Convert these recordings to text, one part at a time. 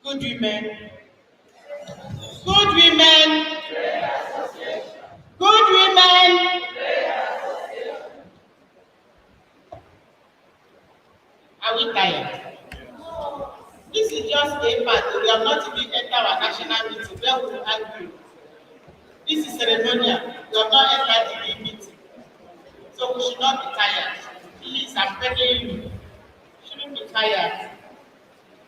Good women. Good women. Good women. Are we tired? This is just a part. We have not even entered our national meeting where we will argue. This is ceremonial. We have not entered the real meeting. So we should not be tired. Please, I'm begging you. We shouldn't be tired.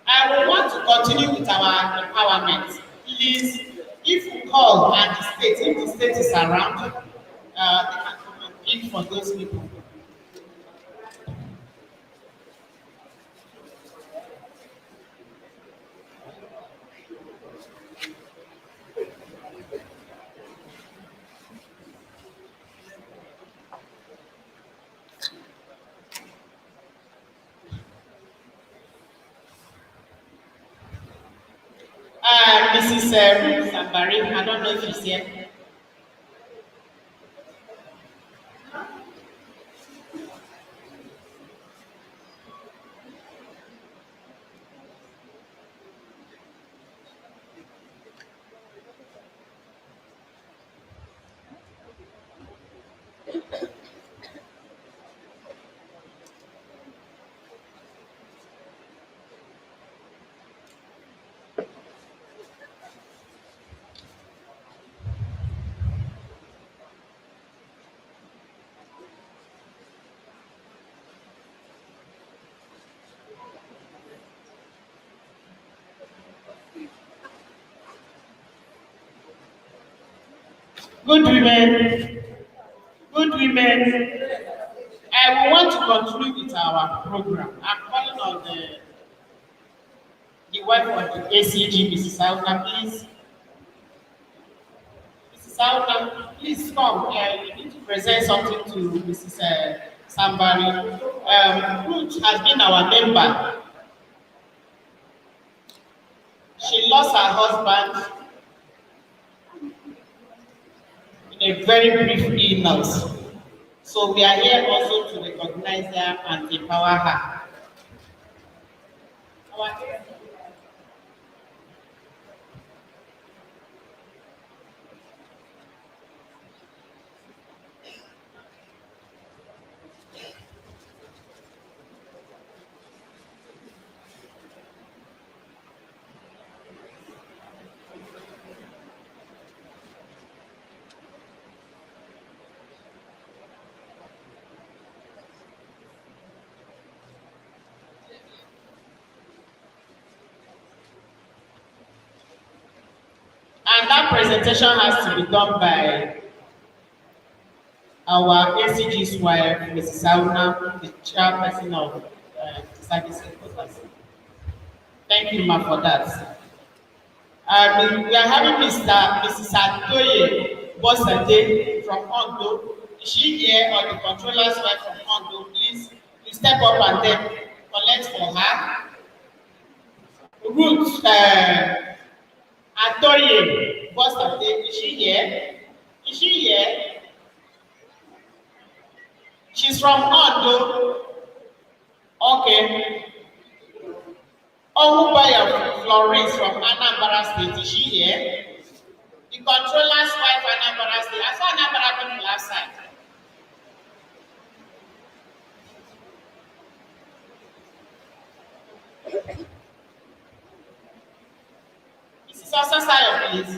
I will want to continue with our empowerment. Please, if you call and if the state is around, they can come and bid for those people. Mrs. Sambari, I don't know if she's here. Good women. Good women. I want to continue with our program. I'm calling on the wife of the ACG, Mrs. Sauna, please. Mrs. Sauna, please come. You need to present something to Mrs. Sambari. Ruth has been our member. She lost her husband in a very brief illness. So we are here also to recognize her and empower her. presentation has to be done by our ACG's wife, Mrs. Auna, the chairperson of the service headquarters. Thank you, ma, for that. We are having Mrs. Atoye Bosade from Ondo. Is she here, or the controller's wife from Ondo? Please, you step up and then collect for her. Ruth Atoye Bosade, is she here? Is she here? She's from Ondo. Okay. Owubaya Florence from Anambra State, is she here? The controller's wife, Anambra State. I saw Anambra people outside. Mrs. Osasayo, please.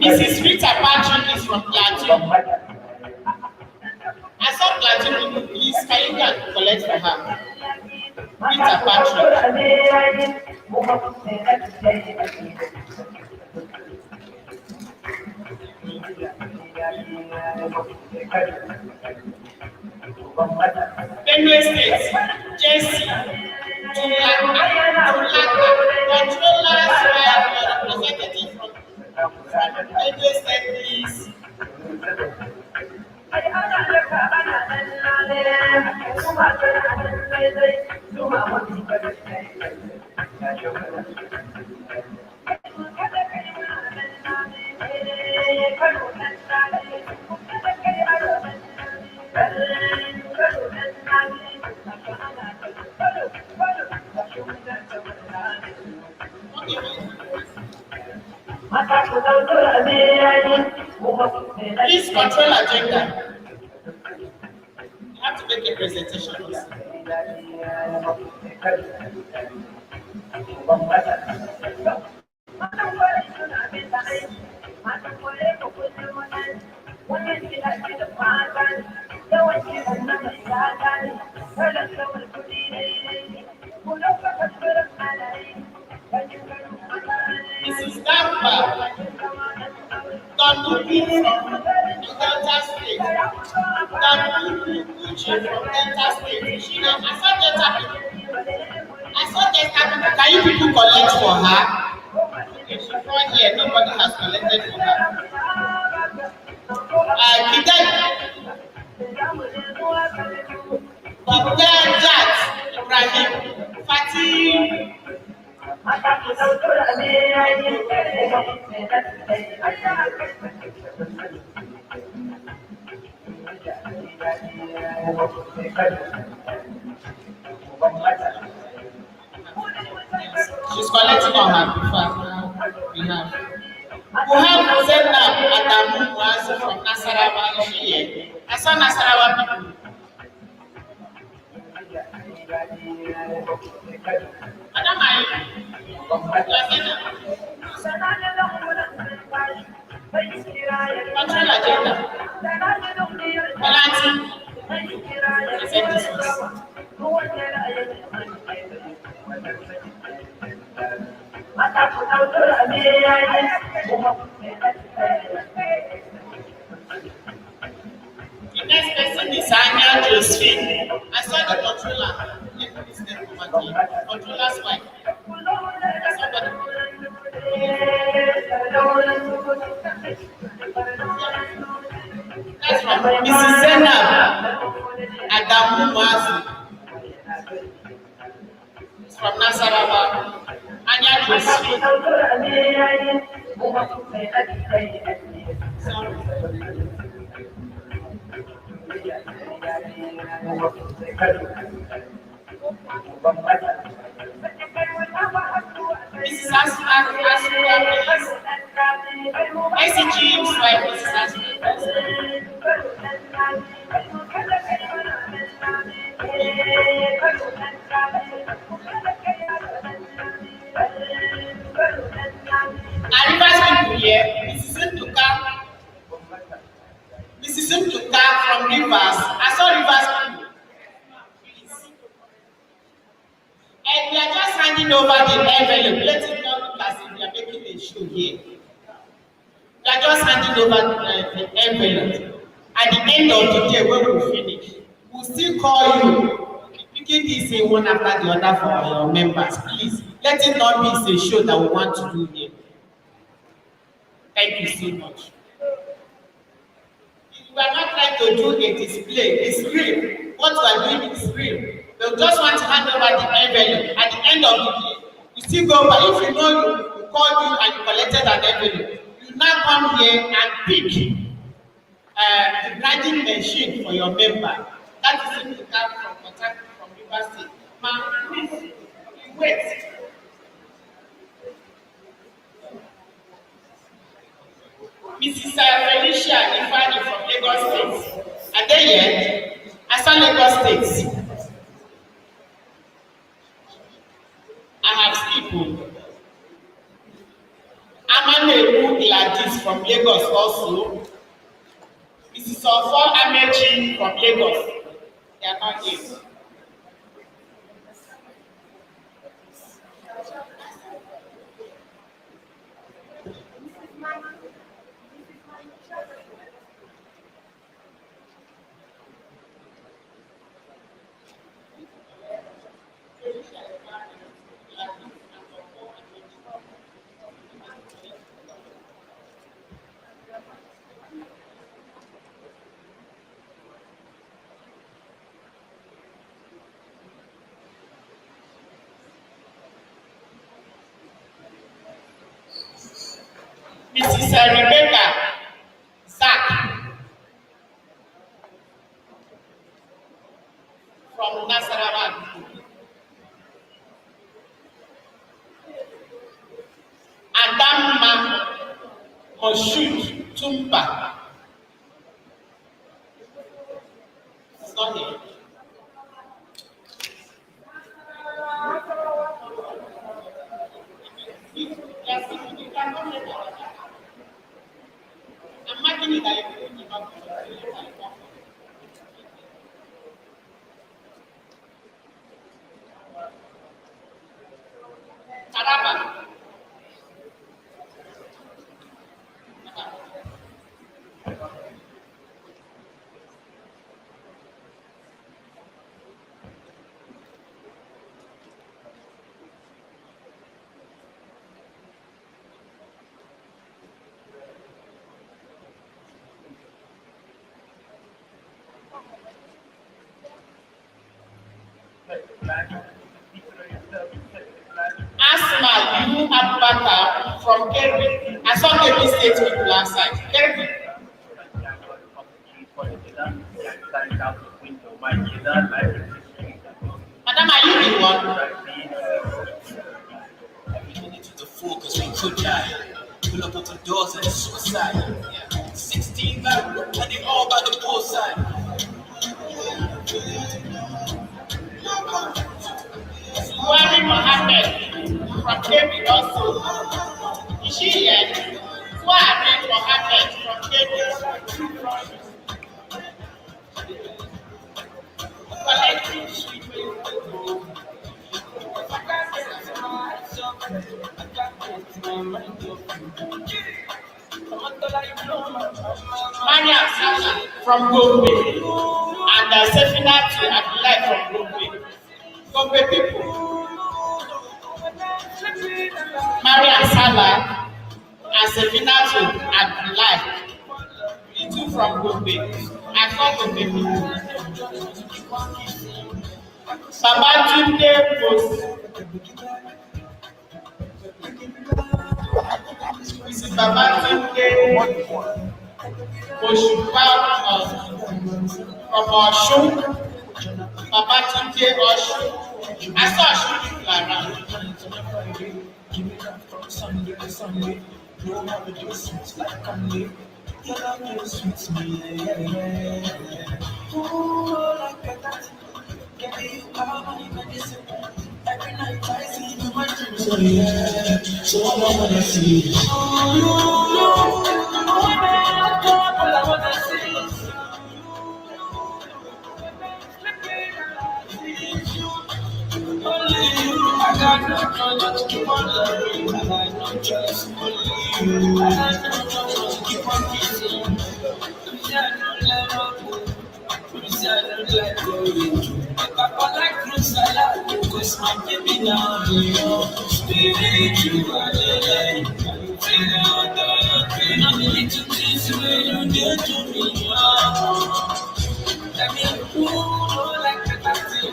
Mrs. Rita Patrick is from Plateau. I saw Plateau people. Please, can you go and collect for her? Rita Patrick. Benue State, Jesse, Tulaka, controllers, representative from Benue State, please. Please control agenda. You have to make a presentation. Mrs. Damba, Danduki from Delta State. Danduki Uche from Delta State. I saw Delta people. Can you people collect for her? Okay, she's not here. Nobody has collected for her. Kidajat Ibrahim Fatih. She's collecting on her behalf. We have Zainab Adamu Muazu from Nasarawa. Is she here? I saw Nasarawa people. Madam, control agenda. Balance. I said this was. The next person is Anya Josephine. I saw the controller. Controller's wife. Somebody. That's from Mrs. Zainab Adamu Muazu. It's from Nasarawa. Anya Josie. Mrs. Asuka, please. Mercy James, wife, Mrs. And Rivers people here, Mrs. Ntuka from Rivers. I saw Rivers people. Please. And we are just handing over the envelope. Let it not look as if we are making a show here. We are just handing over the envelope. At the end of the day, when we finish, we'll still call you. Picking this in one after the other for your members. Please, let it not be a show that we want to do here. Thank you so much. We are not trying to do a display. It's real. What we are doing is real. We just want to hand over the envelope. At the end of the day, you still go back. If you know you called you and you collected an envelope, you now come here and pick the writing machine for your member. That is if you come from contact from River State. Ma, please, wait. Mrs. Felicia Ifani from Lagos State. Are they yet? I saw Lagos State. I have people. Amanebu Gladys from Lagos also. Mrs. Ofo Amechi from Lagos. They are not here. Mrs. Rebecca Zach from Nasarawa. Adamma Moshood Tumba. It's not here. I'm marking it that you give up. Taraba. Asma, you Abubakar from Kerry. I saw Kerry State people last night. Kerry. Madam, are you the one? To the floor because we could die. Pull up open doors and it's suicide. 16 men and they all by the poolside. Suwari Mohammed from Kerry also. Is she here? Suwari Mohammed from Kerry. Collecting sweet. Maria Sala from Gombe and Sefinatu Abdullahi from Gombe. Gombe people. Maria Sala and Sefinatu Abdullahi. The two from Gombe. I call Gombe people. Babatunde Post. Mrs. Babatunde Oshupa from Osun. Babatunde Osun. I saw Osun people around. Give me that from Sunday to Sunday. No holiday sweets like candy. Your love just sweets me, yeah. Ooh, like that. Give me all my medicine. Every night I see you in my dreams, so yeah. So I wanna see you. Oh, my God, all I wanna see is you. Only you, I got no choice to keep on loving. I got no choice, only you. I got no choice to keep on kissing. I don't like going. Papa like fruit salad, because my baby now do you. Spirit, you are the light. Feel all the little things when you get to me. Let me cool like a tattoo.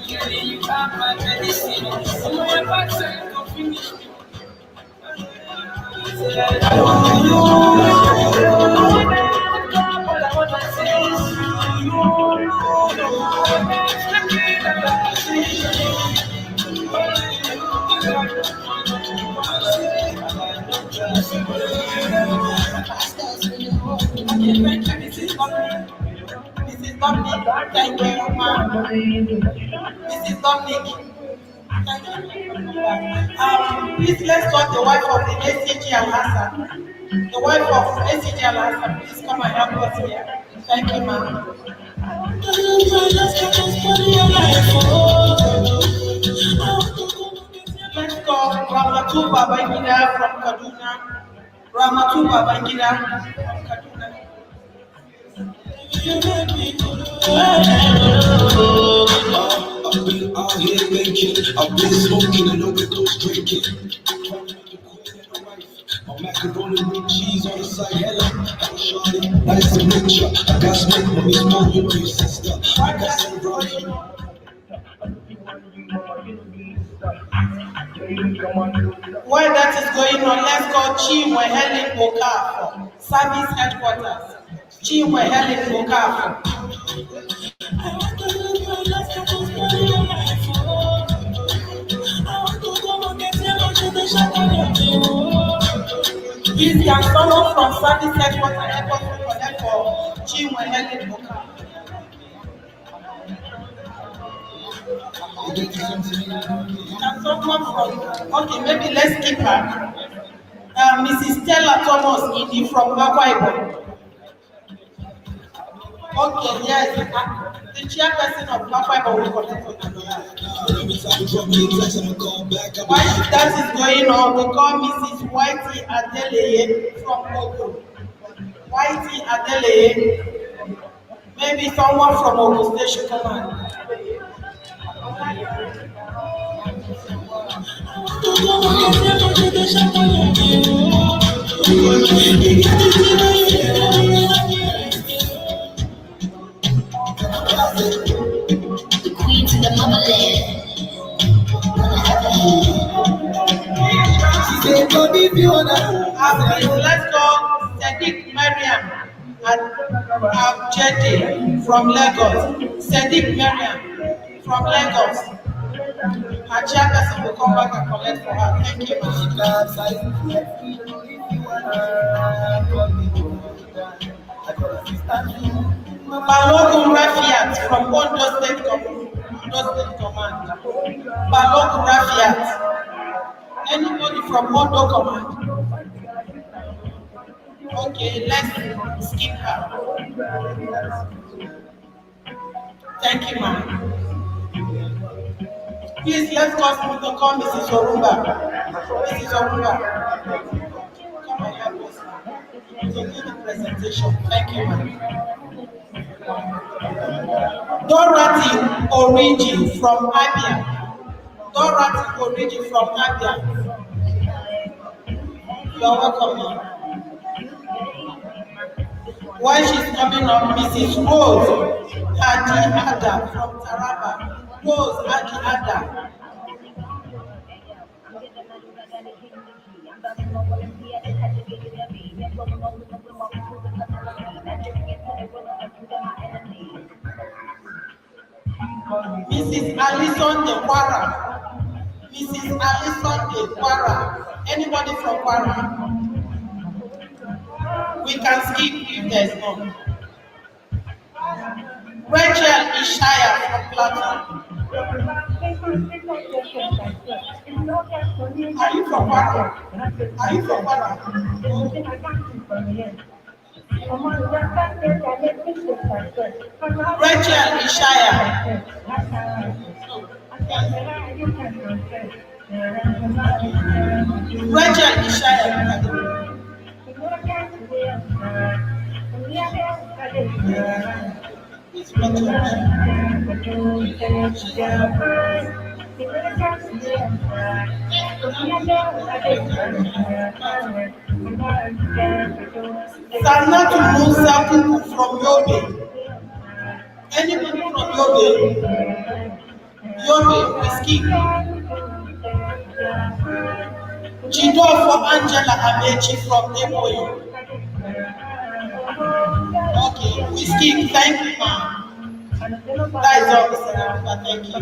Yeah, you have my medicine. So my backside can finish me. Mrs. Dominic, thank you, ma'am. Mrs. Dominic, thank you. Please let's call the wife of the ACG Al-Hassan. The wife of ACG Al-Hassan, please come and help us here. Thank you, ma'am. Let's call Ramatu Babangida from Kaduna. Ramatu Babangida from Kaduna. I've been out here making, I've been smoking and overdose drinking. My macaroni with cheese on the side, hello, shawty, nice to meet ya. I got smoke, mommy, smoke with your sister. I got some rolling. While that is going on, let's call Chinwe Helen Okafor, Service Headquarters. Chinwe Helen Okafor. Please can someone from Service Headquarters help us to connect for Chinwe Helen Okafor? Can someone from, okay, maybe let's keep her. Mrs. Stella Thomas Idi from Akwa Ibom. Okay, yes, the chairperson of Akwa Ibom will connect with her. While that is going on, we call Mrs. Whitey Adeleye from Ogun. Whitey Adeleye, maybe someone from Ogun Station Command. The queen to the motherland. Let's go Sadiq Mariam and Abjede from Lagos. Sadiq Mariam from Lagos. Her chairperson will come back and collect for her. Thank you, ma'am. Balogun Rafiat from Ondo State Command. Balogun Rafiat. Anybody from Ondo Command? Okay, let's skip her. Thank you, ma'am. Please, let's call Mrs. Orumba. Mrs. Orumba, come and help us to do the presentation. Thank you, ma'am. Dorothy Origi from Abia. Dorothy Origi from Abia. You're welcome, ma'am. While she's coming up, Mrs. Rose Adi Ada from Taraba. Rose Adi Ada. Mrs. Alison de Kwara. Mrs. Alison de Kwara. Anybody from Kwara? We can skip if there's none. Rachel Ishaya from Plateau. Are you from Kwara? Are you from Kwara? Rachel Ishaya. Rachel Ishaya. It's Sanatu Musa people from Yobe. Anybody from Yobe? Yobe, whiskey. Chido for Angela Amechi from Immowa. Okay, whiskey, thank you, ma'am. That is all, Mr. Thank you.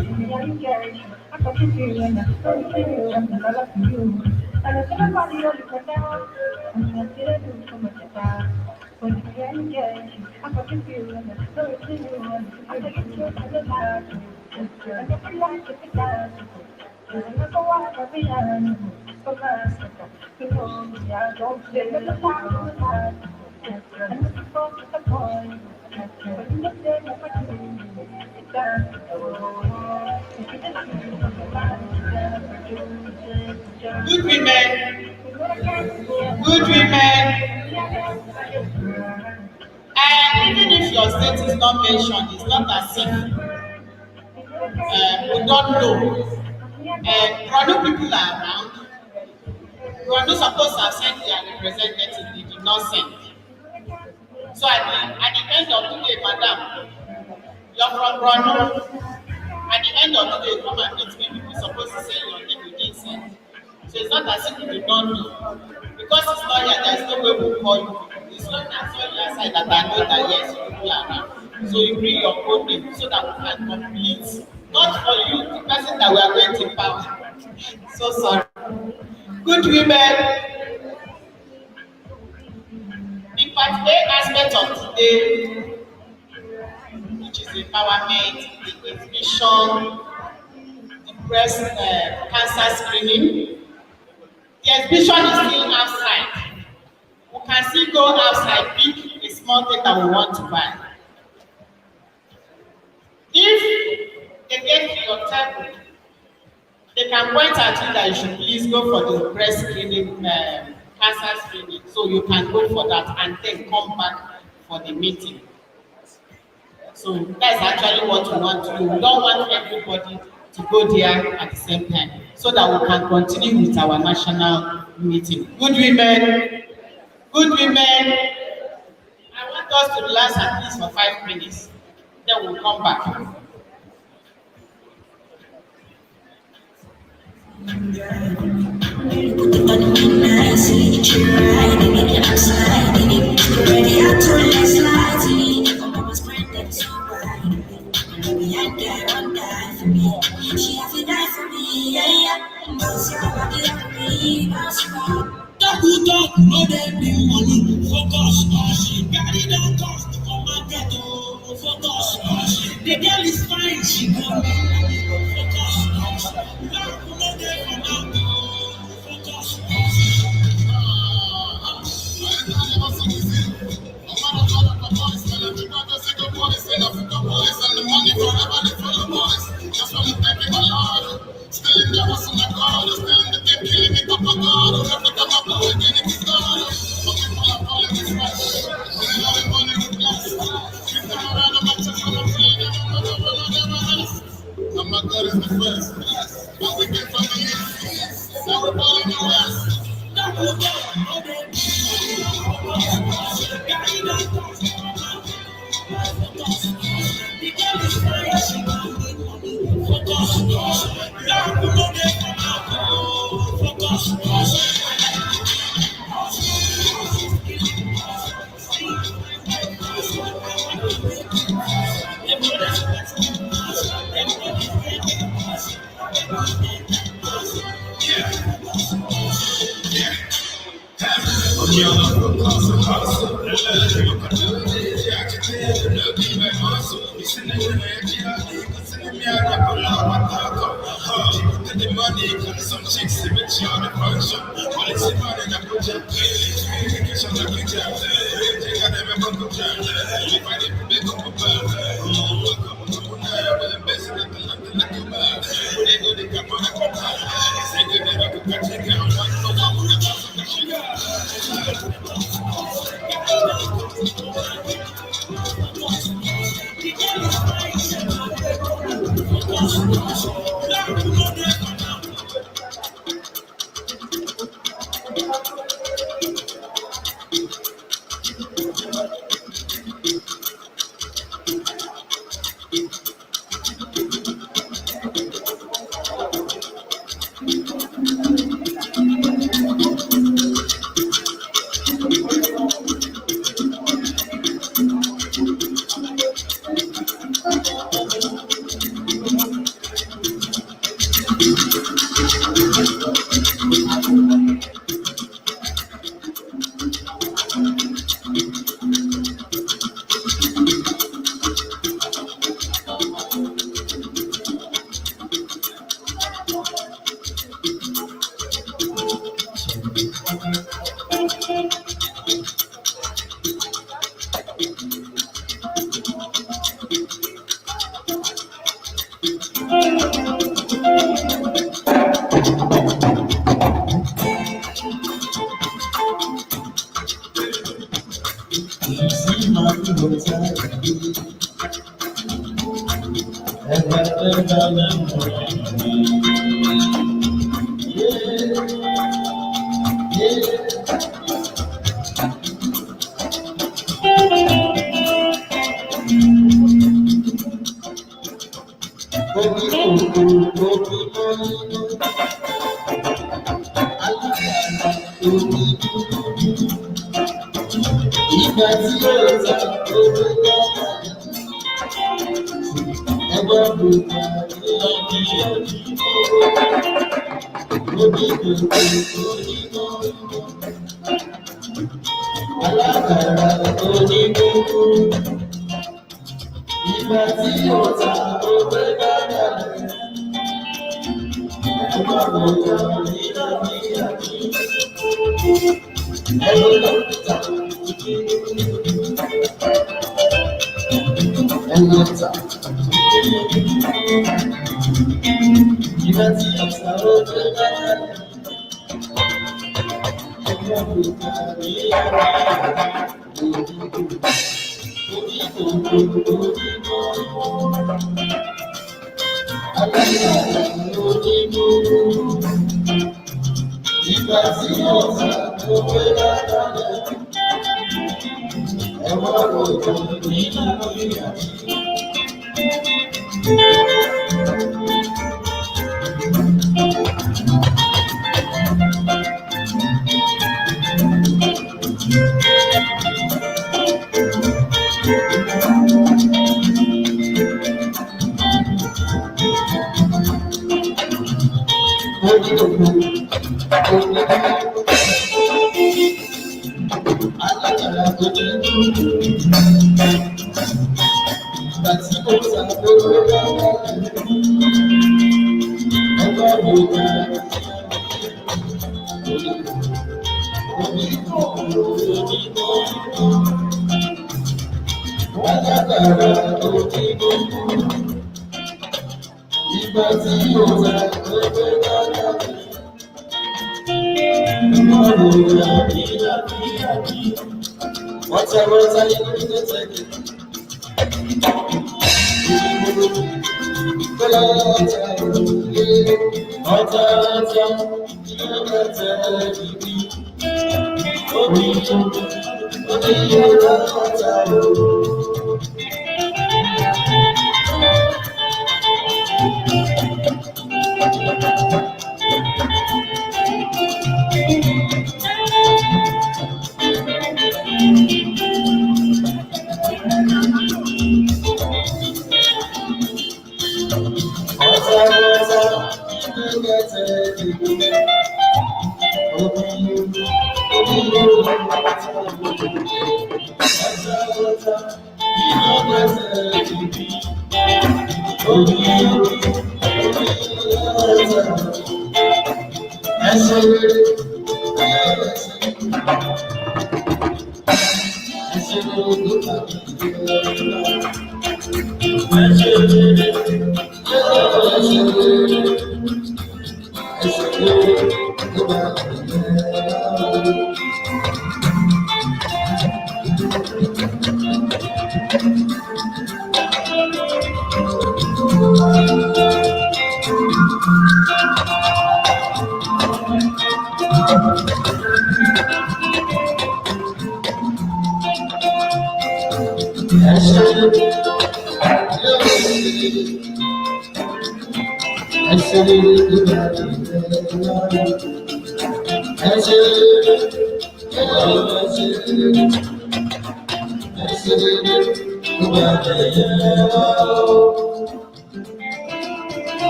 Good women. Good women. And even if your state is not mentioned, it's not as if we don't know. Rwanda people are around. Rwanda supposed to have sent their representative, they did not send. So at the end of the day, madam, you're from Rwanda. At the end of the day, come and meet me, people supposed to say your name, you didn't send. So it's not as if you do not know. Because it's not here, there's no way we'll call you. It's not that's on your side that I know that yes, you will be around. So you bring your own name so that we can complete. Not for you, the person that we are going to power. So sorry. Good women. The particular aspect of today, which is empowerment, the exhibition, the breast cancer screening. The exhibition is still outside. We can still go outside, pick a small thing that we want to buy. If they get to your table, they can point at you that you should please go for the breast screening, cancer screening. So you can go for that and then come back for the meeting. So that's actually what we want to do. We don't want everybody to go there at the same time so that we can continue with our national meeting. Good women. Good women. I want us to last at least for 5 minutes. Then we'll come back. The girl is fine, she got me. My God is the first. But we get from the east. Now we're balling the west. Some chicks in the charm function. Well, it's a man in a project. Communication like a jam. They got them a bunch of jam. You find it big up a band. Welcome to the best of the London like a man. They go to come on a contact. Say good that I could catch it down. One for one with the house of the sugar.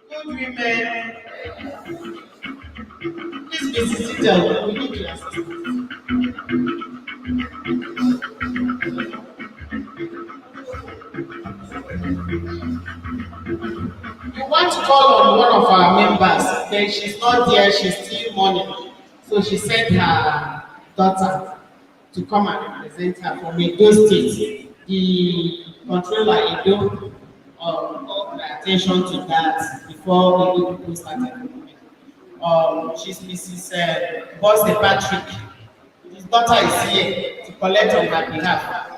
Good women, please be seated down. We need your assistance. We want to call on one of our members. Then she's not there, she's still mourning. So she sent her daughter to come and represent her from Edo State. The controller Edo called my attention to that before Edo people started moving. She's Mrs. Boss Patrick. His daughter is here to collect on her behalf.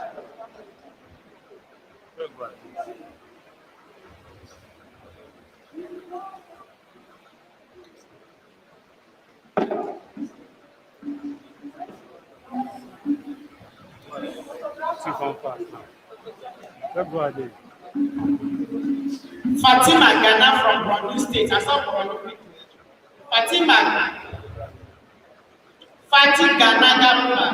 February. Fatima Ghana from Borno State. I saw Borno people. Fatima. Fati Ghana Gamma.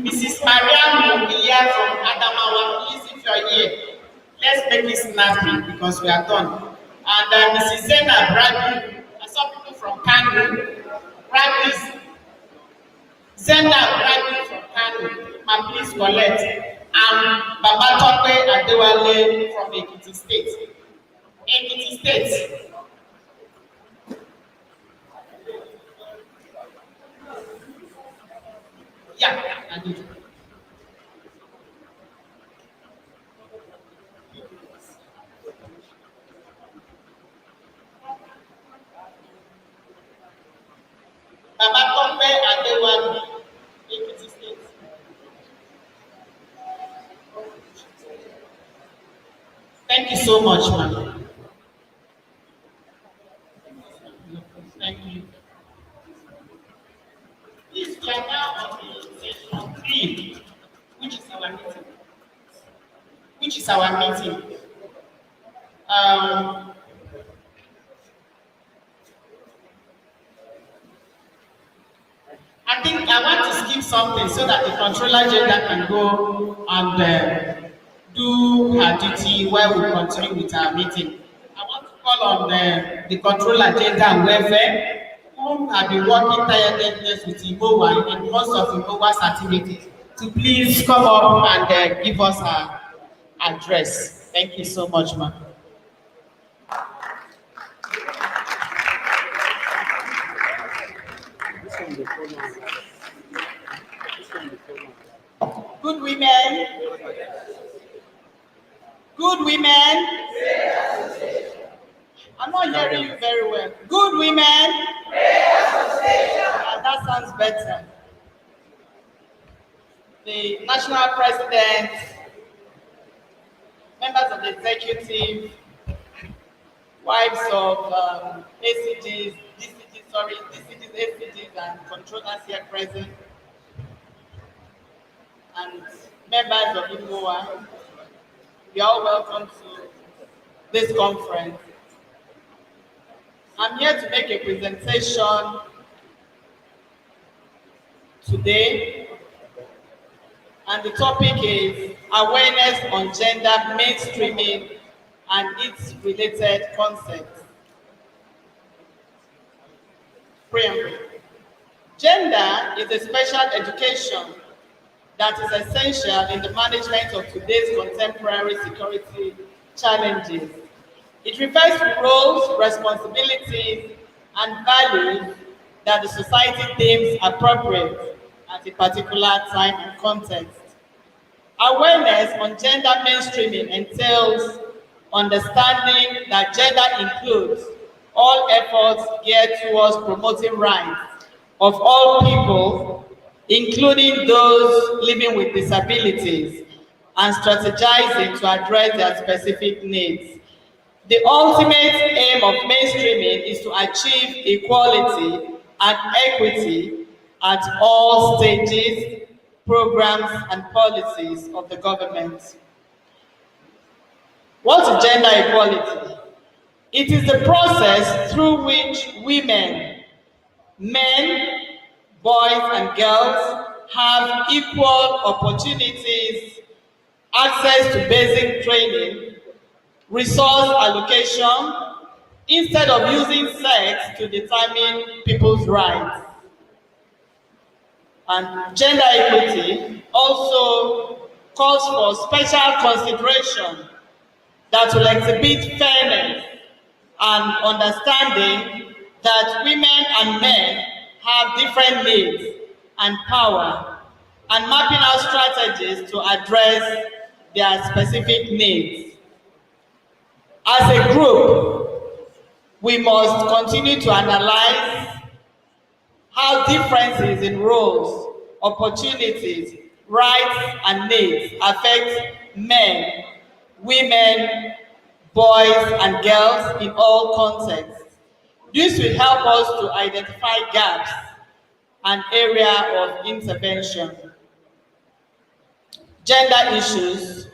Mrs. Mariam Mubiya from Adamawa. Please, if you are here, let's make it snappy because we are done. And Mrs. Zena Bradley. I saw people from Kano. Practice. Send out graduates from Kano, and please collect. Babatope Adewale from Ekiti State. Ekiti State. Yeah, I did. Babatope Adewale, Ekiti State. Thank you so much, ma'am. Thank you. Please, we are now on the session 3, which is our meeting. Which is our meeting. Um, I think I want to skip something so that the controller agenda can go and do her duty while we continue with our meeting. I want to call on the controller agenda and welfare, whom have been working tirelessly with Immowa in most of Immowa's activities, to please come up and give us her address. Thank you so much, ma'am. Good women. Good women. I'm not hearing you very well. Good women. That sounds better. The national president, members of the executive, wives of ACGs, DCGs, ACGs, and controllers here present, and members of Immowa, you are all welcome to this conference. I'm here to make a presentation today, and the topic is awareness on gender mainstreaming and its related concepts. Preamble. Gender is a special education that is essential in the management of today's contemporary security challenges. It refers to roles, responsibilities, and values that the society deems appropriate at a particular time and context. Awareness on gender mainstreaming entails understanding that gender includes all efforts geared towards promoting rights of all people, including those living with disabilities, and strategizing to address their specific needs. The ultimate aim of mainstreaming is to achieve equality and equity at all stages, programs, and policies of the government. What is gender equality? It is the process through which women, men, boys, and girls have equal opportunities, access to basic training, resource allocation, instead of using sex to determine people's rights. And gender equity also calls for special consideration that will exhibit fairness and understanding that women and men have different needs and power, and mapping out strategies to address their specific needs. As a group, we must continue to analyze how differences in roles, opportunities, rights, and needs affect men, women, boys, and girls in all contexts. This will help us to identify gaps and areas of intervention. Gender issues.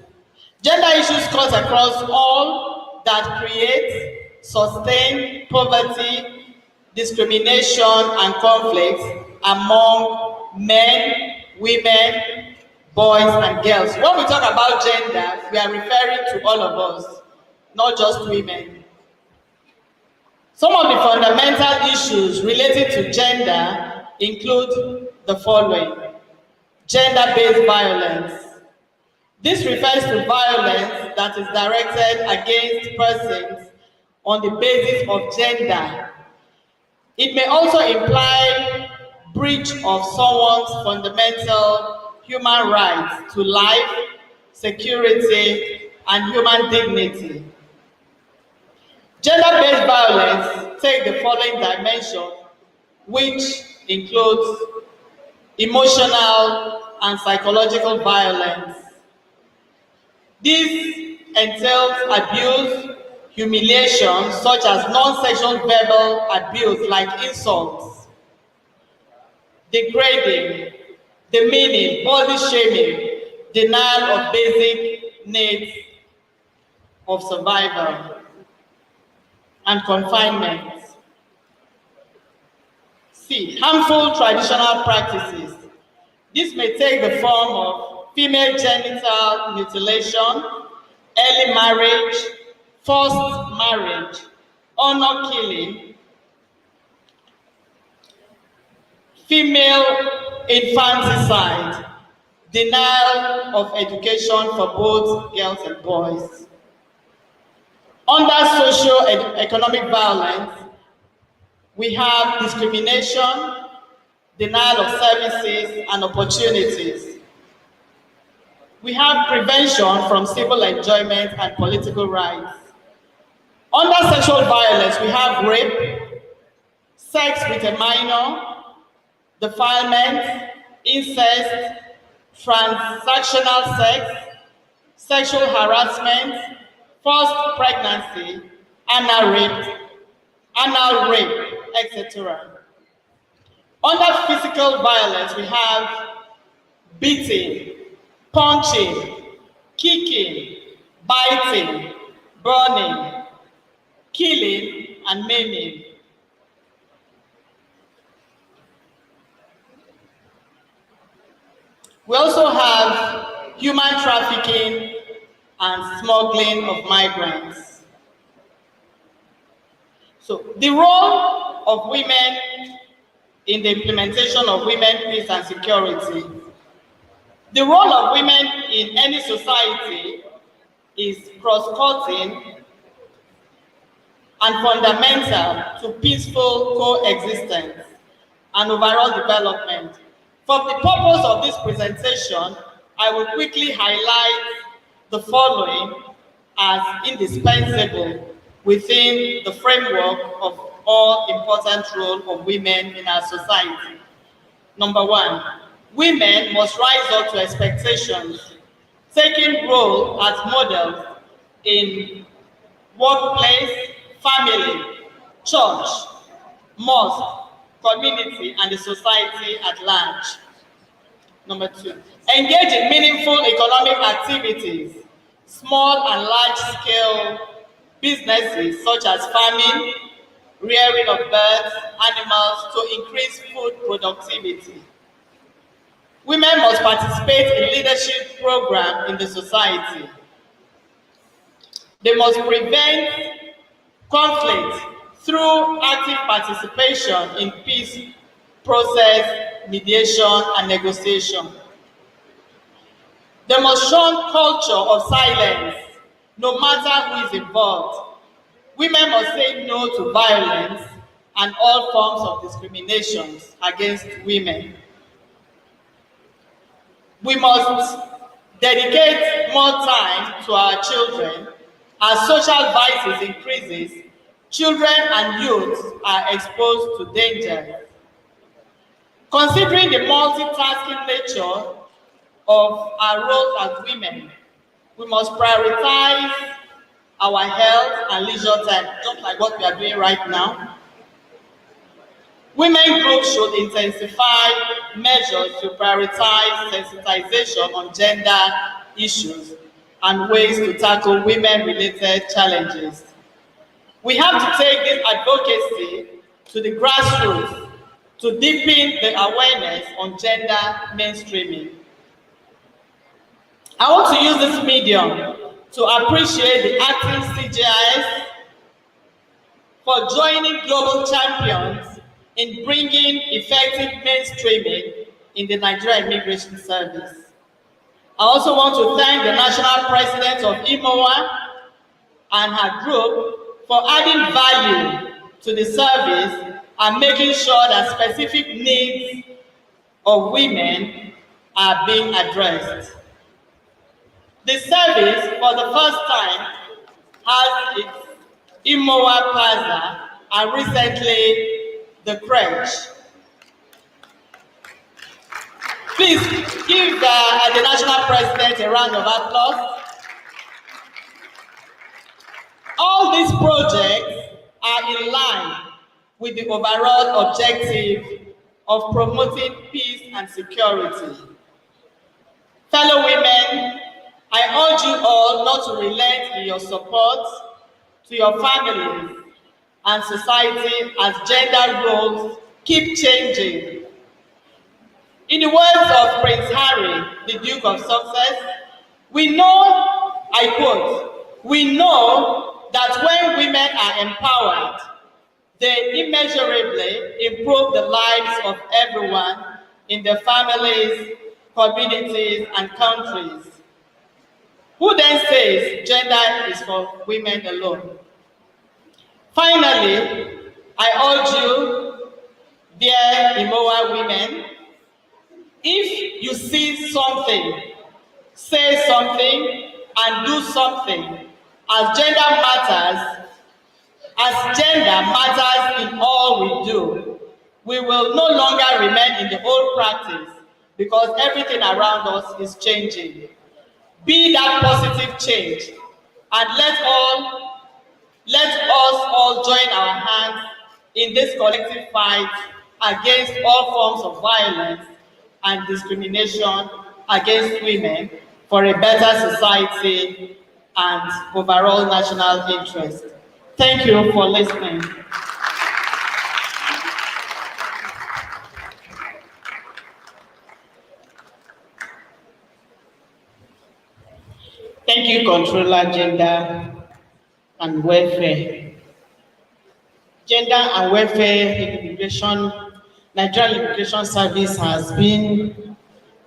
Gender issues cut across all that create, sustain poverty, discrimination, and conflict among men, women, boys, and girls. When we talk about gender, we are referring to all of us, not just women. Some of the fundamental issues related to gender include the following: gender-based violence. This refers to violence that is directed against persons on the basis of gender. It may also imply breach of someone's fundamental human rights to life, security, and human dignity. Gender-based violence takes the following dimension, which includes emotional and psychological violence. This entails abuse, humiliation, such as non-sexual verbal abuse like insults, degrading, demeaning, body shaming, denial of basic needs of survival, and confinement. C. Harmful traditional practices. This may take the form of female genital mutilation, early marriage, forced marriage, honor killing, female infanticide, denial of education for both girls and boys. Under socio-economic violence, we have discrimination, denial of services and opportunities. We have prevention from civil enjoyment and political rights. Under sexual violence, we have rape, sex with a minor, defilement, incest, transactional sex, sexual harassment, forced pregnancy, anal rape, etc. Under physical violence, we have beating, punching, kicking, biting, burning, killing, and maiming. We also have human trafficking and smuggling of migrants. So the role of women in the implementation of women, peace, and security. The role of women in any society is cross-cutting and fundamental to peaceful coexistence and overall development. For the purpose of this presentation, I will quickly highlight the following as indispensable within the framework of all important role of women in our society. Number one, women must rise up to expectations, taking role as models in workplace, family, church, mosque, community, and the society at large. Number two, engage in meaningful economic activities, small and large-scale businesses such as farming, rearing of birds, animals to increase food productivity. Women must participate in leadership programs in the society. They must prevent conflict through active participation in peace process, mediation, and negotiation. They must shun culture of silence, no matter who is involved. Women must say no to violence and all forms of discrimination against women. We must dedicate more time to our children. As social vices increases, children and youth are exposed to danger. Considering the multitasking nature of our role as women, we must prioritize our health and leisure time, just like what we are doing right now. Women groups should intensify measures to prioritize sensitization on gender issues and ways to tackle women-related challenges. We have to take this advocacy to the grassroots to deepen the awareness on gender mainstreaming. I want to use this medium to appreciate the acting CGIS for joining global champions in bringing effective mainstreaming in the Nigeria Immigration Service. I also want to thank the National President of Immowa and her group for adding value to the service and making sure that specific needs of women are being addressed. The service, for the first time, has its Immowa Plaza and recently the crèche. Please give the National President a round of applause. All these projects are in line with the overall objective of promoting peace and security. Fellow women, I urge you all not to relent in your support to your families and society as gender roles keep changing. In the words of Prince Harry, the Duke of Sussex, we know, I quote, we know that when women are empowered, they immeasurably improve the lives of everyone in their families, communities, and countries. Who then says gender is for women alone? Finally, I urge you, dear Immowa women, if you see something, say something, and do something, as gender matters in all we do, we will no longer remain in the old practice because everything around us is changing. Be that positive change, and let us all join our hands in this collective fight against all forms of violence and discrimination against women for a better society and overall national interest. Thank you for listening. Thank you, Controller Gender and Welfare. Gender and Welfare Immigration, Nigerian Immigration Service has been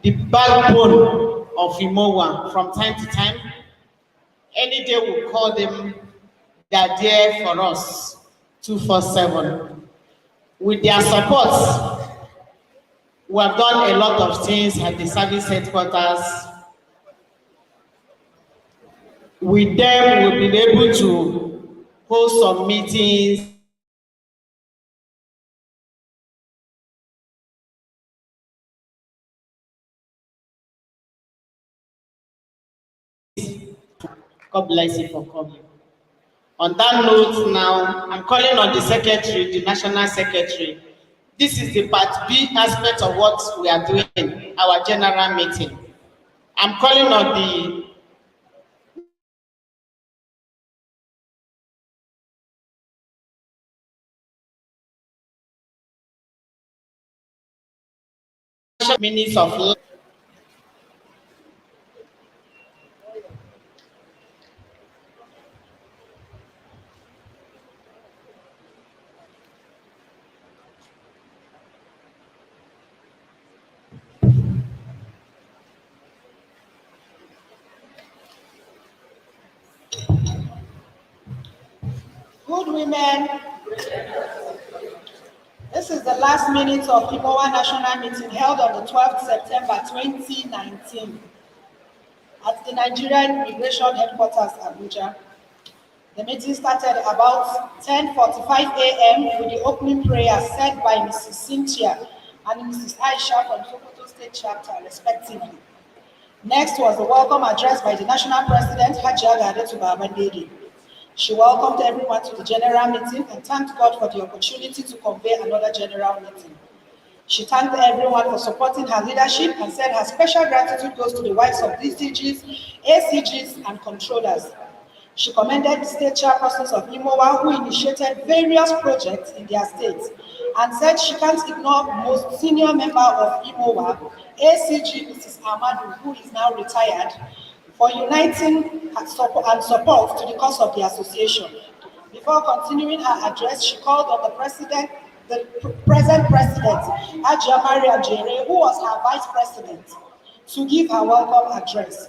the backbone of Immowa from time to time. Any day we call them, they are there for us 24/7. With their support, we have done a lot of things at the service headquarters. With them, we've been able to host some meetings. God bless you for coming. On that note, now I'm calling on the secretary, the national secretary. This is the part B aspect of what we are doing, our general meeting. I'm calling on the minutes of good women. This is the last minute of Immowa National Meeting held on the 12th September 2019 at the Nigerian Immigration Headquarters, Abuja. The meeting started about 10:45 a.m. with the opening prayer said by Mrs. Cynthia and Mrs. Aisha from Sokoto State Chapter, respectively. Next was the welcome address by the National President, Hajia Gadetu Babandede. She welcomed everyone to the general meeting and thanked God for the opportunity to convey another general meeting. She thanked everyone for supporting her leadership and said her special gratitude goes to the wives of DCGs, ACGs, and controllers. She commended the state chairpersons of Immowa who initiated various projects in their states and said she can't ignore the most senior member of Immowa, ACG Mrs. Amadu, who is now retired, for uniting and support to the cause of the association. Before continuing her address, she called on the present president, Hajia Mariam Jere, who was her vice president, to give her welcome address.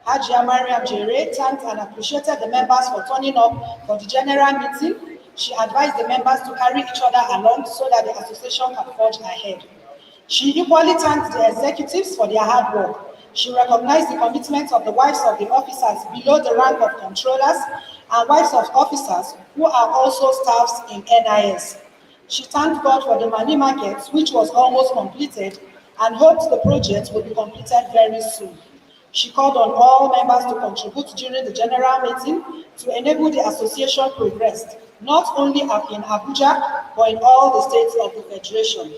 Hajia Mariam Jere thanked and appreciated the members for turning up for the general meeting. She advised the members to carry each other along so that the association can forge ahead. She equally thanked the executives for their hard work. She recognized the commitment of the wives of the officers below the rank of controllers and wives of officers who are also staffs in NIS. She thanked God for the money market, which was almost completed, and hoped the project will be completed very soon. She called on all members to contribute during the general meeting to enable the association progress, not only in Abuja, but in all the states of the Federation.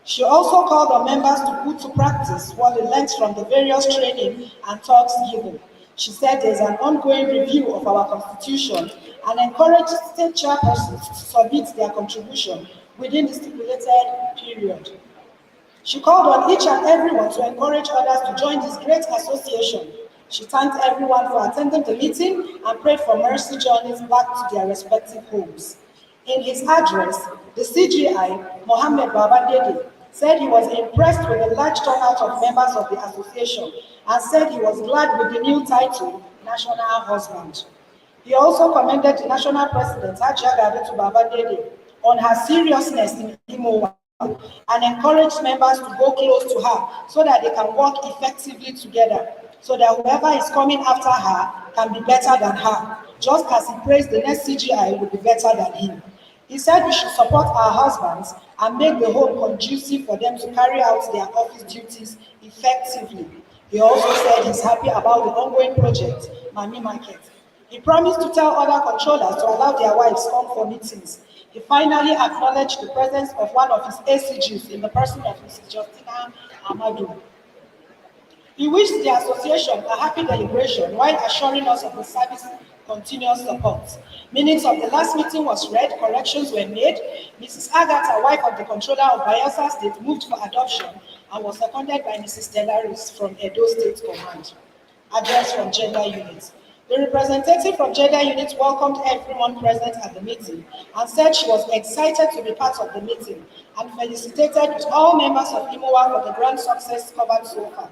She also called on members to put to practice what they learned from the various training and talks given. She said there is an ongoing review of our constitution and encouraged state chairpersons to submit their contribution within the stipulated period. She called on each and everyone to encourage others to join this great association. She thanked everyone for attending the meeting and prayed for mercy journeys back to their respective homes. In his address, the CGI, Mohammed Babandede, said he was impressed with the large turnout of members of the association and said he was glad with the new title, National Husband. He also commended the national president, Hajia Gadetu Babandede, on her seriousness in Immowa and encouraged members to go close to her so that they can work effectively together, so that whoever is coming after her can be better than her, just as he praised the next CGI will be better than him. He said we should support our husbands and make the home conducive for them to carry out their office duties effectively. He also said he's happy about the ongoing project, Mami Market. He promised to tell other controllers to allow their wives come for meetings. He finally acknowledged the presence of one of his ACGs in the person of Mrs. Justina Amadou. He wished the association a happy deliberation while assuring us of the service's continuous support. Minutes of the last meeting was read, corrections were made. Mrs. Agatha, wife of the controller of Bayelsa State, moved for adoption and was seconded by Mrs. Stellaris from Edo State Command. Address from Gender Unit. The representative from Gender Unit welcomed everyone present at the meeting and said she was excited to be part of the meeting and felicitated all members of Immowa for the grand success covered so far.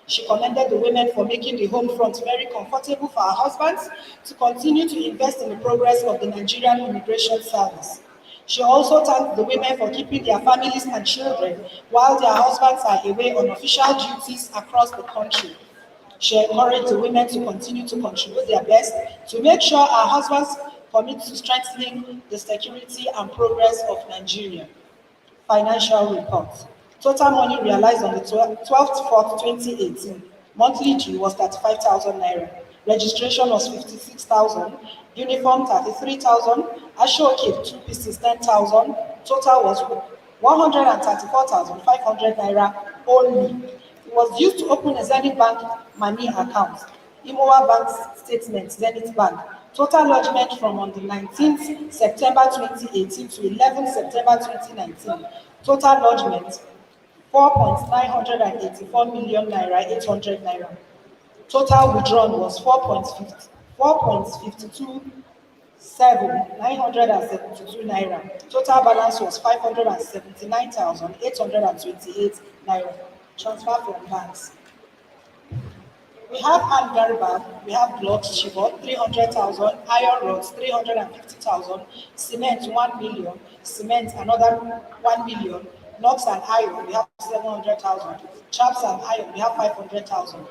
She commended the women for making the home front very comfortable for our husbands to continue to invest in the progress of the Nigerian Immigration Service. She also thanked the women for keeping their families and children while their husbands are away on official duties across the country. She encouraged the women to continue to contribute their best to make sure our husbands commit to strengthening the security and progress of Nigeria. Financial report. Total money realized on the 12th 4th 2018. Monthly due was 35,000 naira. Registration was 56,000. Uniform 33,000. Ashoke 2 pieces 10,000. Total was 134,500 naira only. It was used to open a Zenith Bank money account. Immowa Bank statement, Zenith Bank. Total lodgement from on the 19th September 2018 to 11th September 2019. Total lodgement 4.984 million naira 800 naira. Total withdrawn was 4.527 naira. Total balance was 579,828 naira. Transfer from banks. We have hand bag, we have blocks, shibot, 300,000, iron rods, 350,000, cement, 1 million, cement, another 1 million, knocks and iron, we have 700,000, chaps and iron, we have 500,000.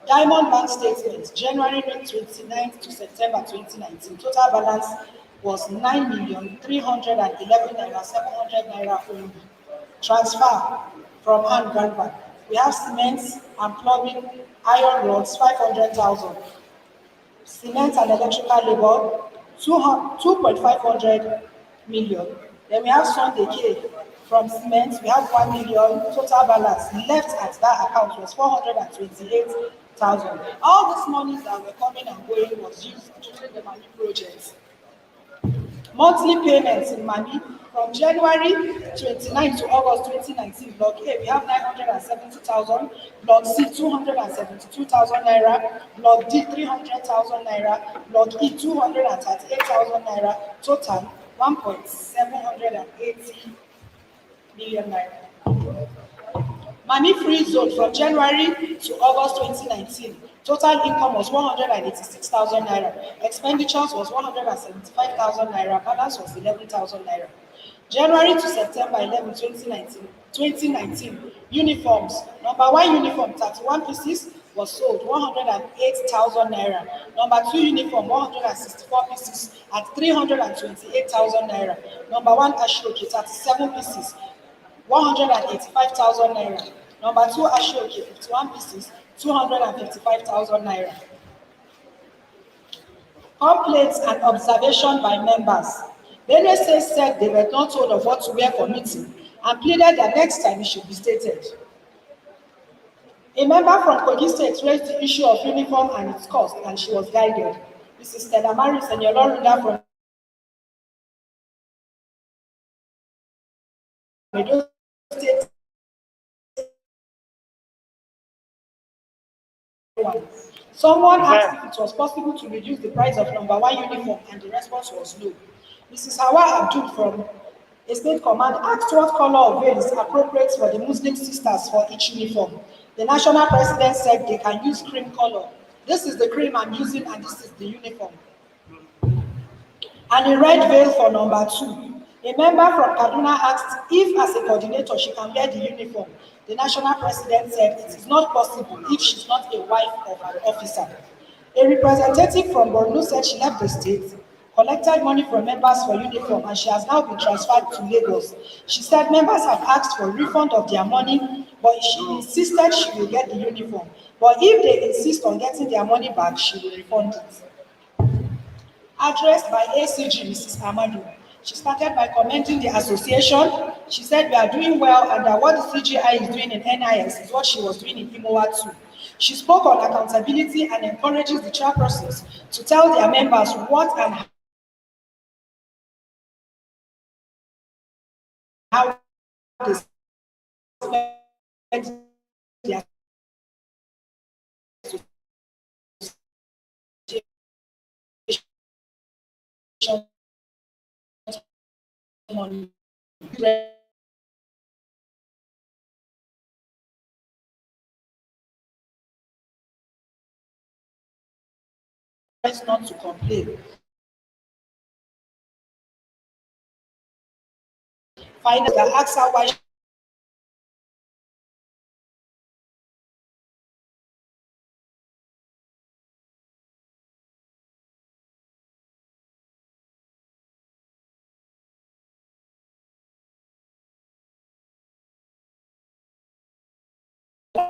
Diamond Bank statement, January 29th to September 2019, total balance was 9,311,700 naira only. Transfer from hand bag. We have cement and plumbing, iron rods, 500,000. Cement and electrical labor, 2.5 million. Then we have Sunday K from cement, we have 1 million. Total balance left at that account was 428,000. All these monies that were coming and going was used during the money project. Monthly payments in money From January 29 to August 2019, Block A, we have 970,000, Block C, 272,000 naira, Block D, 300,000 naira, Block E, 238,000 naira, total 1.780 million naira. Money free zone from January to August 2019. Total income was 186,000 naira. Expenditures was 175,000 naira. Balance was 11,000 naira. January to September 11, 2019. 2019 uniforms. Number one uniform, 31 pieces, was sold 108,000 naira. Number two uniform, 164 pieces at 328,000 naira. Number one Ashoki, 37 pieces, 185,000 naira. Number two Ashoki, 51 pieces, 255,000 naira. Complaints and observation by members. Benue State said they were not told of what to wear for meeting and pleaded that next time it should be stated. A member from Kogi State raised the issue of uniform and its cost, and she was guided. Mrs. Stella Maris and Yolorunda from Edo State. Someone asked if it was possible to reduce the price of number one uniform, and the response was no. Mrs. Hawa Abdul from a state command asked what color of veil is appropriate for the Muslim sisters for each uniform. The national president said they can use cream color. This is the cream I'm using, and this is the uniform. And a red veil for number two. A member from Kaduna asked if, as a coordinator, she can wear the uniform. The national president said it is not possible if she's not a wife of an officer. A representative from Borno said she left the state, collected money from members for uniform, and she has now been transferred to Lagos. She said members have asked for a refund of their money, but she insisted she will get the uniform. But if they insist on getting their money back, she will refund it. Addressed by ACG Mrs. Amadu. She started by commending the association. She said we are doing well and that what the CGI is doing in NIS is what she was doing in Immowa too. She spoke on accountability and encourages the chairpersons to tell their members what and how they spend their money. Not to complain. Finally, I asked her why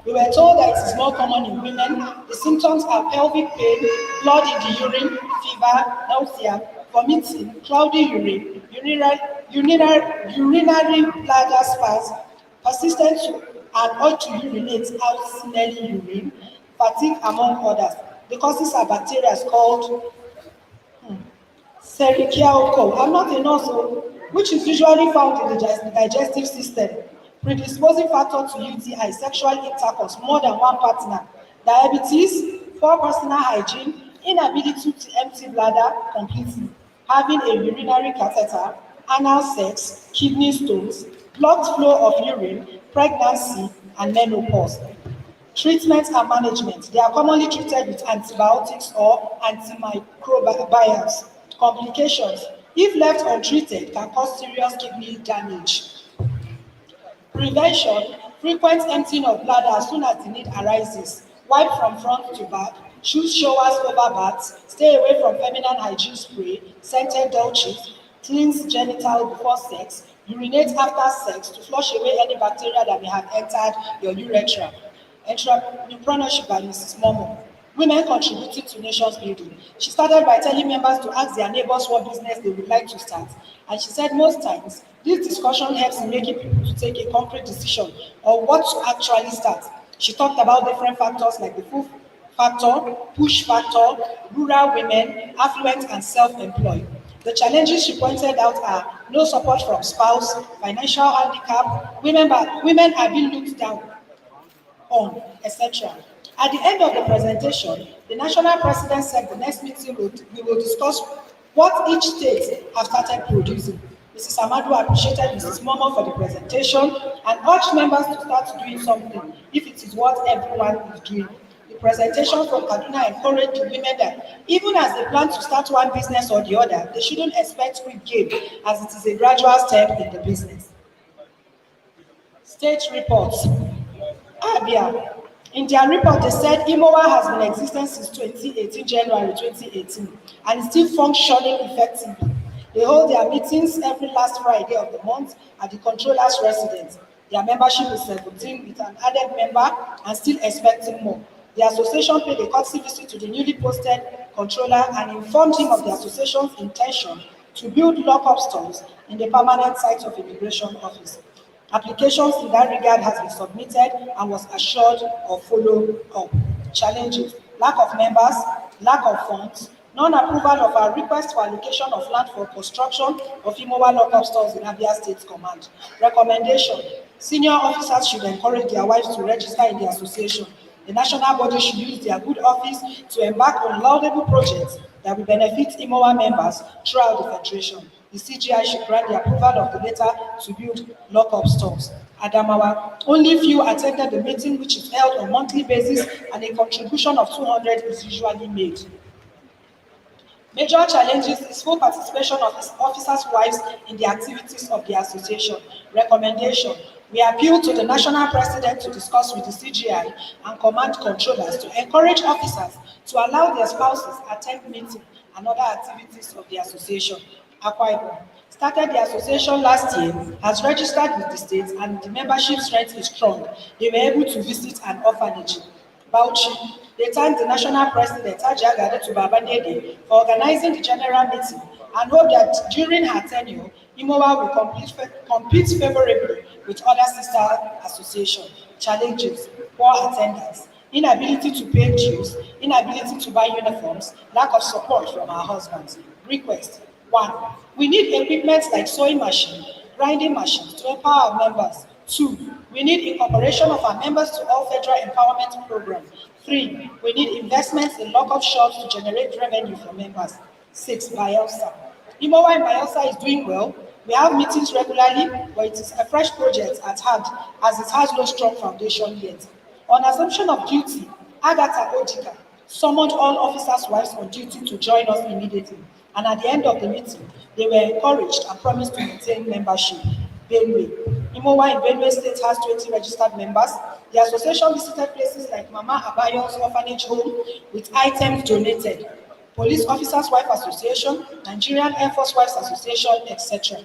we were told that it is more common in women. The symptoms are pelvic pain, blood in the urine, fever, nausea, vomiting, cloudy urine, urinary bladder spasm, persistent and urge to urinate out smelly urine, fatigue, among others. The causes are bacteria called Serichiao, I'm not a nurse, which is usually found in the digestive system. Predisposing factor to UTI, sexual intercourse, more than one partner, diabetes, poor personal hygiene, inability to empty bladder completely, having a urinary catheter, anal sex, kidney stones, blocked flow of urine, pregnancy, and menopause. Treatment and management. They are commonly treated with antibiotics or antimicrobials. Complications. If left untreated, can cause serious kidney damage. Prevention. Frequent emptying of bladder as soon as the need arises. Wipe from front to back. Choose showers over baths. Stay away from feminine hygiene spray, scented douches. Cleanse genital before sex. Urinate after sex to flush away any bacteria that may have entered your urethra. Entrepreneurship by Mrs. Momo. Women contributing to nations building. She started by telling members to ask their neighbors what business they would like to start. And she said most times, this discussion helps in making people to take a concrete decision on what to actually start. She talked about different factors like the pull factor, push factor, rural women, affluent and self-employed. The challenges she pointed out are no support from spouse, financial handicap, women are being looked down on, etc. At the end of the presentation, the national president said the next meeting we will discuss what each state have started producing. Mrs. Amadu appreciated Mrs. Momo for the presentation and urged members to start doing something if it is what everyone is doing. The presentation from Kaduna encouraged the women that even as they plan to start one business or the other, they shouldn't expect quick gain as it is a gradual step in the business. State reports. Abia. In their report, they said Immowa has been in existence since 2018, January 2018, and is still functioning effectively. They hold their meetings every last Friday of the month at the controller's residence. Their membership is 17 with an added member and still expecting more. The association paid a courtesy visit to the newly posted controller and informed him of the association's intention to build lock-up stores in the permanent site of immigration office. Applications in that regard has been submitted and was assured of follow-up. Challenges: lack of members, lack of funds, non-approval of our request for allocation of land for construction of Immowa lock-up stores in Abia State Command. Recommendation: senior officers should encourage their wives to register in the association. The national body should use their good office to embark on laudable projects that will benefit Immowa members throughout the federation. The CGI should grant the approval of the letter to build lock-up stores. Adamawa, only few attended the meeting, which is held on monthly basis, and a contribution of 200 is usually made. Major challenges is full participation of officers' wives in the activities of the association. Recommendation: we appeal to the national president to discuss with the CGI and command controllers to encourage officers to allow their spouses attend meetings and other activities of the association. Akwa Ibom started the association last year, has registered with the state, and the membership strength is strong. They were able to visit an orphanage. Bauchi, they thanked the national president, Haji Agadetu Babandede, for organizing the general meeting and hope that during her tenure, Immowa will compete favorably with other sister associations. Challenges: poor attendance, inability to pay dues, inability to buy uniforms, lack of support from our husbands. Request: 1. We need equipment like sewing machine, grinding machines to empower our members. 2. We need incorporation of our members to all federal empowerment programs. 3. We need investments in lock-up shops to generate revenue for members. 6. Bayelsa. Immowa in Bayelsa is doing well. We have meetings regularly, but it is a fresh project at hand as it has no strong foundation yet. On assumption of duty, Agatha Ojika summoned all officers' wives on duty to join us immediately, and at the end of the meeting, they were encouraged and promised to maintain membership. Benue. Immowa in Benue State has 20 registered members. The association visited places like Mama Abayo's orphanage home with items donated, Police Officers' Wife Association, Nigerian Air Force Wives Association, etc.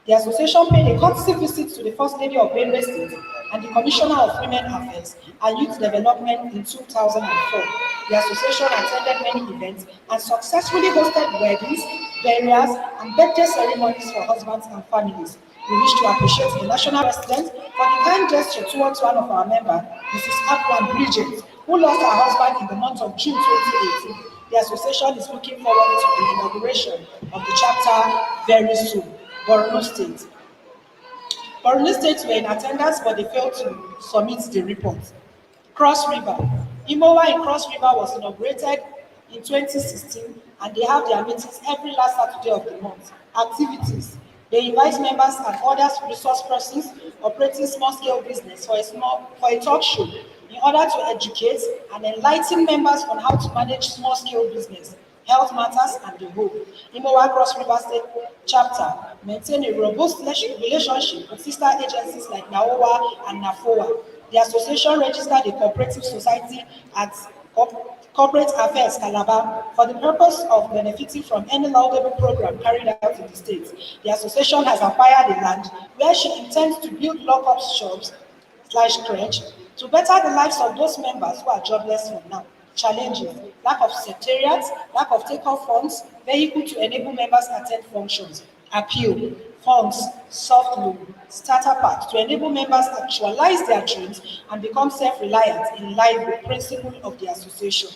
The association paid a courtesy visit to the First Lady of Benue State and the Commissioner of Women Affairs and Youth Development in 2004. The association attended many events and successfully hosted weddings, burials, and birthday ceremonies for husbands and families. We wish to appreciate the national president for the kind gesture towards one of our members, Mrs. Akwan Bridget, who lost her husband in the month of June 2018. The association is looking forward to the inauguration of the chapter very soon. Borno State. Borno State were in attendance, but they failed to submit the report. Cross River. Immowa in Cross River was inaugurated in 2016, and they have their meetings every last Saturday of the month. Activities. They invite members and other resource persons operating small-scale business for a talk show in order to educate and enlighten members on how to manage small-scale business, health matters, and the whole. Immowa Cross River State chapter maintain a robust relationship with sister agencies like NAOWA and NAFOA. The association registered a cooperative society at Corporate Affairs Calabar for the purpose of benefiting from any laudable program carried out in the state. The association has acquired the land where she intends to build lock-up shops/crèche to better the lives of those members who are jobless for now. Challenges: lack of secretariat, lack of take-off funds, vehicle to enable members attend functions. Appeal: funds, soft loan, starter pack to enable members actualize their dreams and become self-reliant in line with principle of the association.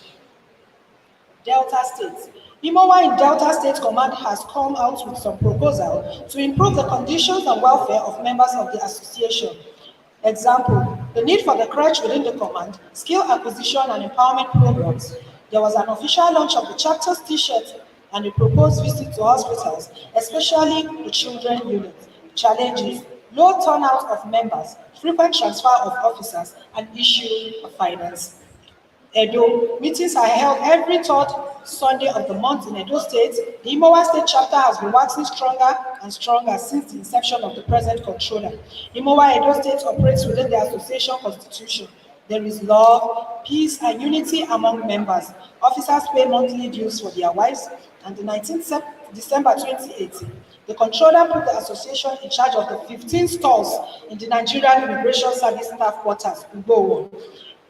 Delta State. Immowa in Delta State Command has come out with some proposal to improve the conditions and welfare of members of the association. Example, the need for the crèche within the command, skill acquisition and empowerment programs. There was an official launch of the chapter's t-shirt and a proposed visit to hospitals, especially the children unit. Challenges, low turnout of members, frequent transfer of officers, and issue of finance. Edo. Meetings are held every third Sunday of the month in Edo State. The Immowa State chapter has been waxing stronger and stronger since the inception of the present controller. Immowa Edo State operates within the association constitution. There is love, peace, and unity among members. Officers pay monthly dues for their wives, and the 19th December 2018, the controller put the association in charge of the 15 stores in the Nigerian Immigration Service Staff Quarters, Immowa.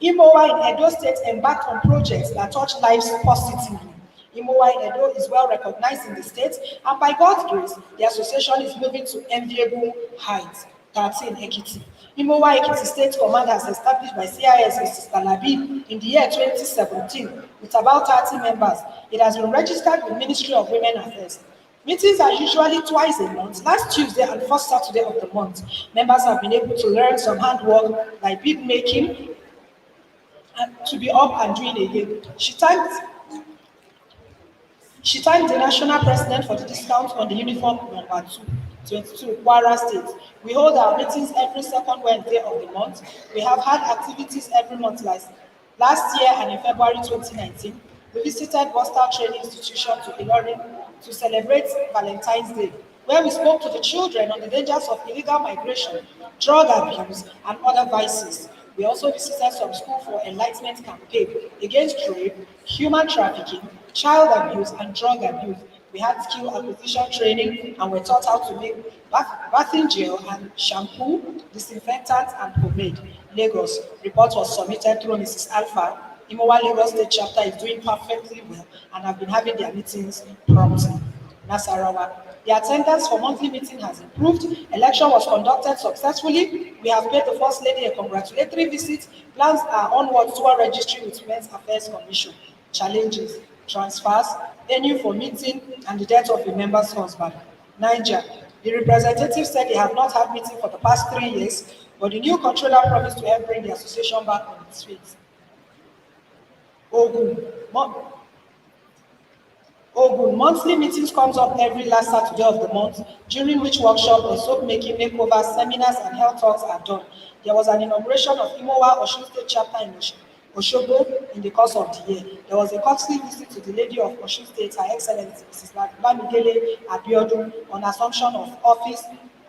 Immowa in Edo State embarked on projects that touch lives positively. Immowa in Edo is well recognized in the state, and by God's grace, the association is moving to enviable heights. 13 Ekiti. Immowa Ekiti State Command has established by CIS with Sister Labi in the year 2017 with about 30 members. It has been registered with Ministry of Women Affairs. Meetings are usually twice a month, last Tuesday and first Saturday of the month. Members have been able to learn some handwork like bead making, to be up and doing again. She thanked the national president for the discount on the uniform number 22, Kwara State. We hold our meetings every second Wednesday of the month. We have had activities every month last year and in February 2019. We visited Boston Training Institution to Ilorin to celebrate Valentine's Day, where we spoke to the children on the dangers of illegal migration, drug abuse, and other vices. We also visited some schools for enlightenment campaign against rape, human trafficking, child abuse, and drug abuse. We had skill acquisition training and were taught how to make bathing gel and shampoo, disinfectant, and pomade. Lagos. Report was submitted through Mrs. Alpha. Immowa Lagos State chapter is doing perfectly well and have been having their meetings promptly. Nasarawa. The attendance for monthly meeting has improved. Election was conducted successfully. We have paid the First Lady a congratulatory visit. Plans are onward toward registry with Women's Affairs Commission. Challenges, transfers, venue for meeting, and the death of a member's husband. Niger. The representative said they have not had meeting for the past 3 years, but the new controller promised to help bring the association back on its feet. Ogun, monthly meetings comes up every last Saturday of the month, during which workshop on soap making, makeovers, seminars, and health talks are done. There was an inauguration of Immowa Osun State chapter in Osogbo in the course of the year. There was a courtesy visit to the Lady of Osun State, Her Excellency Mrs. Bamidele Abiodun, on assumption of office,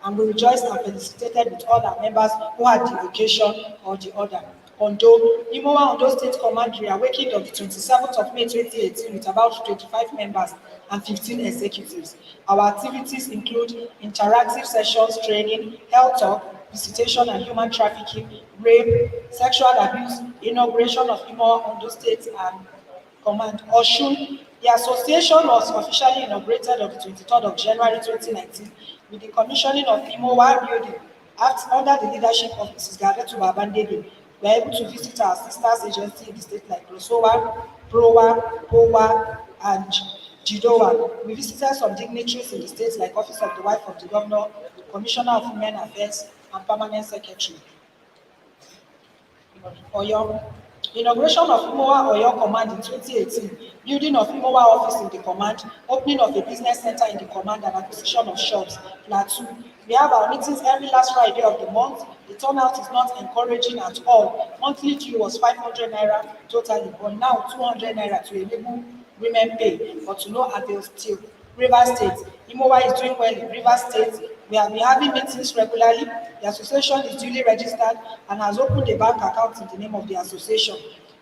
and we rejoiced and felicitated with all our members who had the occasion or the other. Ondo, Immowa Ondo State Command reawakened on the 27th of May 2018 with about 25 members and 15 executives. Our activities include interactive sessions, training, health talk, visitation and human trafficking, rape, sexual abuse, inauguration of Immowa Ondo State and Command. Osun, the association was officially inaugurated on the 23rd of January 2019 with the commissioning of Immowa building under the leadership of Mrs. Gadetu Babandede. We are able to visit our sisters agency in the state like Rosowa, Prowa, Powa, and Jidowa. We visited some dignitaries in the states like Office of the Wife of the Governor, Commissioner of Women Affairs, and Permanent Secretary. Oyo. Inauguration of Immowa Oyo Command in 2018, building of Immowa office in the command, opening of a business center in the command, and acquisition of shops. Plateau. We have our meetings every last Friday of the month. The turnout is not encouraging at all. Monthly due was 500 naira totally, but now 200 naira to enable women pay, but to no avail still. River State. Immowa is doing well in River State. We have been having meetings regularly. The association is duly registered and has opened a bank account in the name of the association.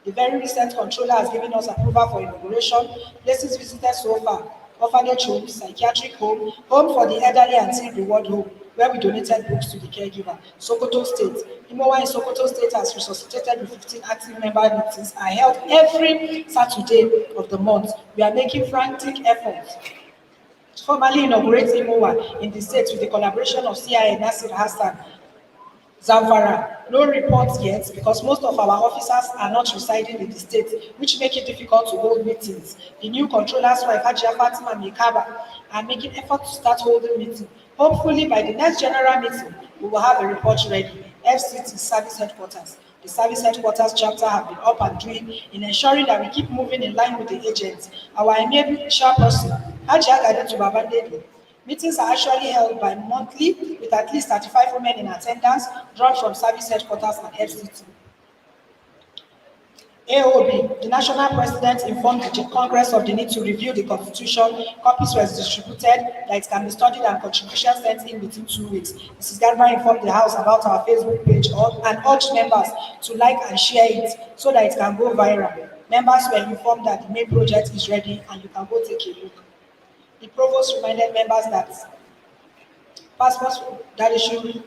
The very recent controller has given us approval for inauguration. Places visited so far: orphanage home, psychiatric home, home for the elderly and teen reward home, where we donated books to the caregiver. Sokoto State. Immowa in Sokoto State has resuscitated with 15 active member meetings are held every Saturday of the month. We are making frantic efforts to formally inaugurate Immowa in the state with the collaboration of CIA Nasir Hassan, Zamfara, no reports yet because most of our officers are not residing in the state, which make it difficult to hold meetings. The new controller's wife, Hajia Fatima Mikaba, are making effort to start holding meetings. Hopefully, by the next general meeting, we will have a report ready. FCT Service Headquarters. The Service Headquarters chapter have been up and doing in ensuring that we keep moving in line with the agents. Our immediate chairperson, Hajia Gadetu Babandede, meetings are actually held by monthly with at least 35 women in attendance, drawn from service headquarters and FCT. AOB, the national president informed the Congress of the need to review the constitution. Copies were distributed that it can be studied and contributions sent in within 2 weeks. Mrs. Garba informed the House about our Facebook page and urged members to like and share it so that it can go viral. Members were informed that the main project is ready and you can go take a look. The provost reminded members that they should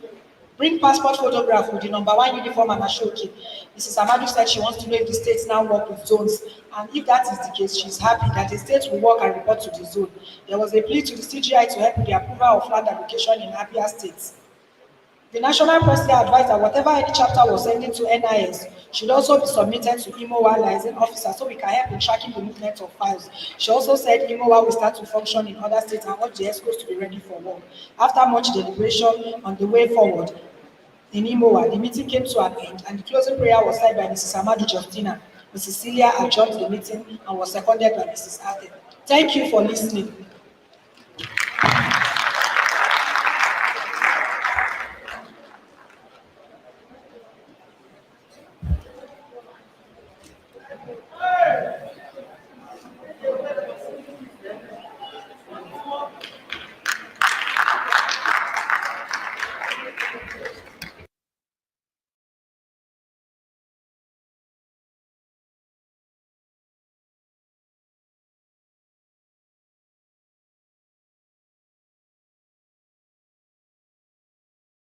bring passport photograph with the number 1 uniform and Ashoki. Mrs. Amadu said she wants to know if the states now work with zones, and if that is the case, she's happy that the states will work and report to the zone. There was a plea to the CGI to help with the approval of land allocation in Abia states. The national president advised that whatever any chapter was sending to NIS should also be submitted to Immowa liaison officer so we can help in tracking the movement of files. She also said Immowa will start to function in other states and urged the ESCOs to be ready for work. After much deliberation on the way forward in Immowa, the meeting came to an end and the closing prayer was said by Mrs. Amadu Justina. Mrs. Celia adjourned the meeting and was seconded by Mrs. Ade. Thank you for listening.